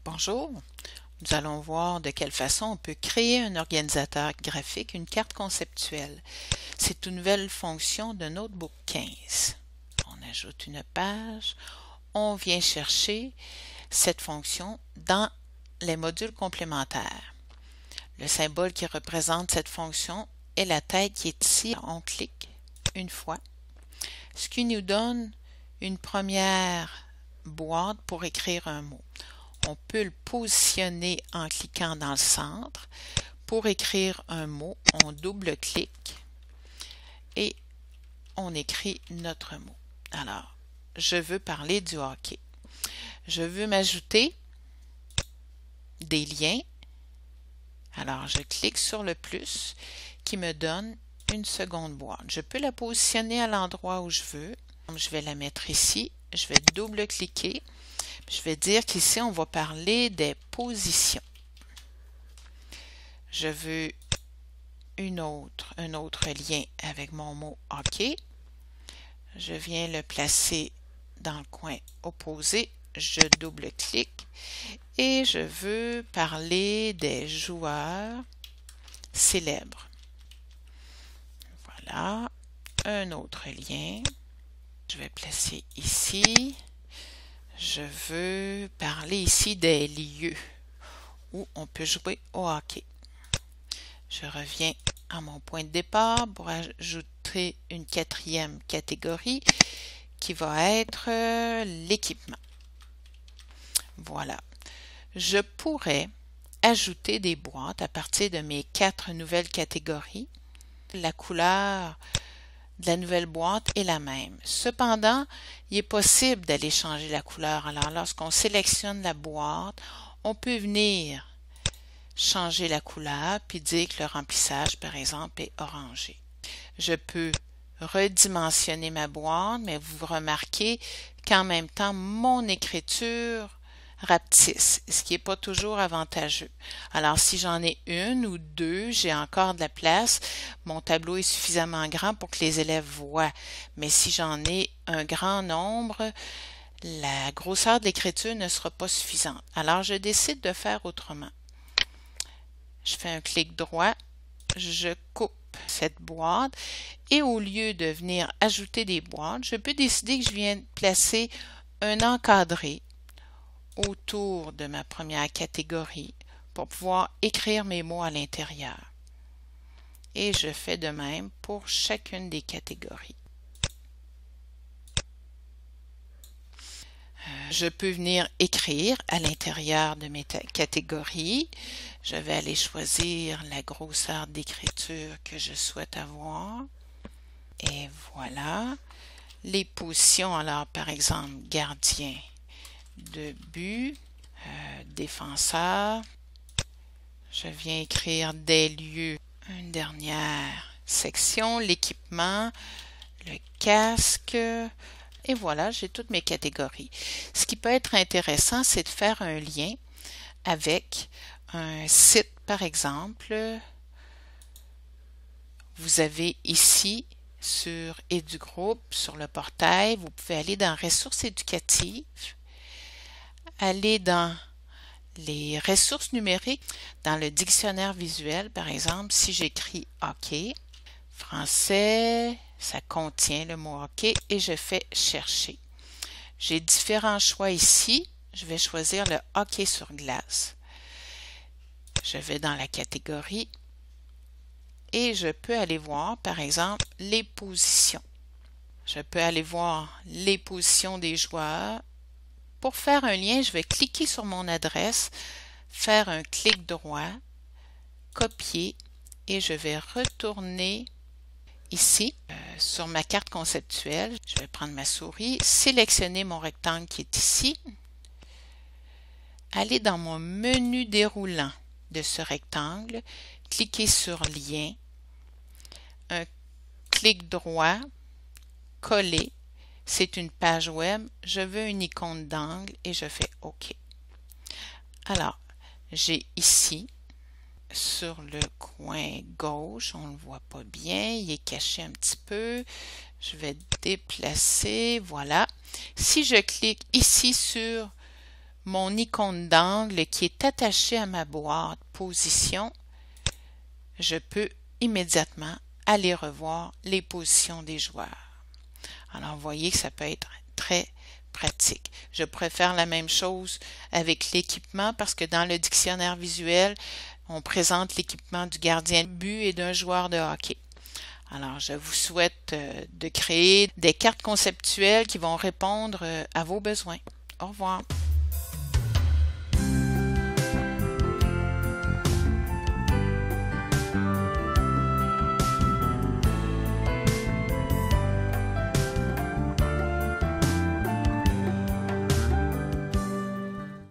Bonjour, nous allons voir de quelle façon on peut créer un organisateur graphique, une carte conceptuelle. C'est une nouvelle fonction de Notebook 15. On ajoute une page, on vient chercher cette fonction dans les modules complémentaires. Le symbole qui représente cette fonction est la tête qui est ici. On clique une fois, ce qui nous donne une première boîte pour écrire un mot. On peut le positionner en cliquant dans le centre. Pour écrire un mot, on double-clique et on écrit notre mot. Alors, je veux parler du hockey. Je veux m'ajouter des liens. Alors, je clique sur le plus qui me donne une seconde boîte. Je peux la positionner à l'endroit où je veux. Je vais la mettre ici. Je vais double-cliquer. Je vais dire qu'ici, on va parler des positions. Je veux un autre lien avec mon mot hockey. Je viens le placer dans le coin opposé. Je double-clique et je veux parler des joueurs célèbres. Voilà, un autre lien. Je vais placer ici. Je veux parler ici des lieux où on peut jouer au hockey. Je reviens à mon point de départ pour ajouter une quatrième catégorie qui va être l'équipement. Voilà. Je pourrais ajouter des boîtes à partir de mes 4 nouvelles catégories. La couleur de la nouvelle boîte est la même. Cependant, il est possible d'aller changer la couleur. Alors, lorsqu'on sélectionne la boîte, on peut venir changer la couleur puis dire que le remplissage, par exemple, est orangé. Je peux redimensionner ma boîte, mais vous remarquez qu'en même temps, mon écriture rapetisse, ce qui n'est pas toujours avantageux. Alors, si j'en ai une ou deux, j'ai encore de la place. Mon tableau est suffisamment grand pour que les élèves voient. Mais si j'en ai un grand nombre, la grosseur de l'écriture ne sera pas suffisante. Alors, je décide de faire autrement. Je fais un clic droit, je coupe cette boîte et au lieu de venir ajouter des boîtes, je peux décider que je viens placer un encadré autour de ma première catégorie pour pouvoir écrire mes mots à l'intérieur. Et je fais de même pour chacune des catégories. Je peux venir écrire à l'intérieur de mes catégories. Je vais aller choisir la grosseur d'écriture que je souhaite avoir. Et voilà. Les positions, alors par exemple, gardien de but, défenseur. Je viens écrire des lieux. Une dernière section, l'équipement, le casque. Et voilà, j'ai toutes mes catégories. Ce qui peut être intéressant, c'est de faire un lien avec un site, par exemple. Vous avez ici, sur EduGroupe, sur le portail, vous pouvez aller dans Ressources éducatives, aller dans les ressources numériques, dans le dictionnaire visuel, par exemple, si j'écris hockey, français, ça contient le mot hockey et je fais chercher. J'ai différents choix ici. Je vais choisir le hockey sur glace. Je vais dans la catégorie et je peux aller voir, par exemple, les positions. Je peux aller voir les positions des joueurs. Pour faire un lien, je vais cliquer sur mon adresse, faire un clic droit, copier et je vais retourner ici sur ma carte conceptuelle. Je vais prendre ma souris, sélectionner mon rectangle qui est ici, aller dans mon menu déroulant de ce rectangle, cliquer sur lien, un clic droit, coller. C'est une page web, je veux une icône d'angle et je fais OK. Alors, j'ai ici, sur le coin gauche, on ne le voit pas bien, il est caché un petit peu. Je vais déplacer, voilà. Si je clique ici sur mon icône d'angle qui est attaché à ma boîte position, je peux immédiatement aller revoir les positions des joueurs. Alors, vous voyez que ça peut être très pratique. Je préfère la même chose avec l'équipement parce que dans le dictionnaire visuel, on présente l'équipement du gardien de but et d'un joueur de hockey. Alors, je vous souhaite de créer des cartes conceptuelles qui vont répondre à vos besoins. Au revoir.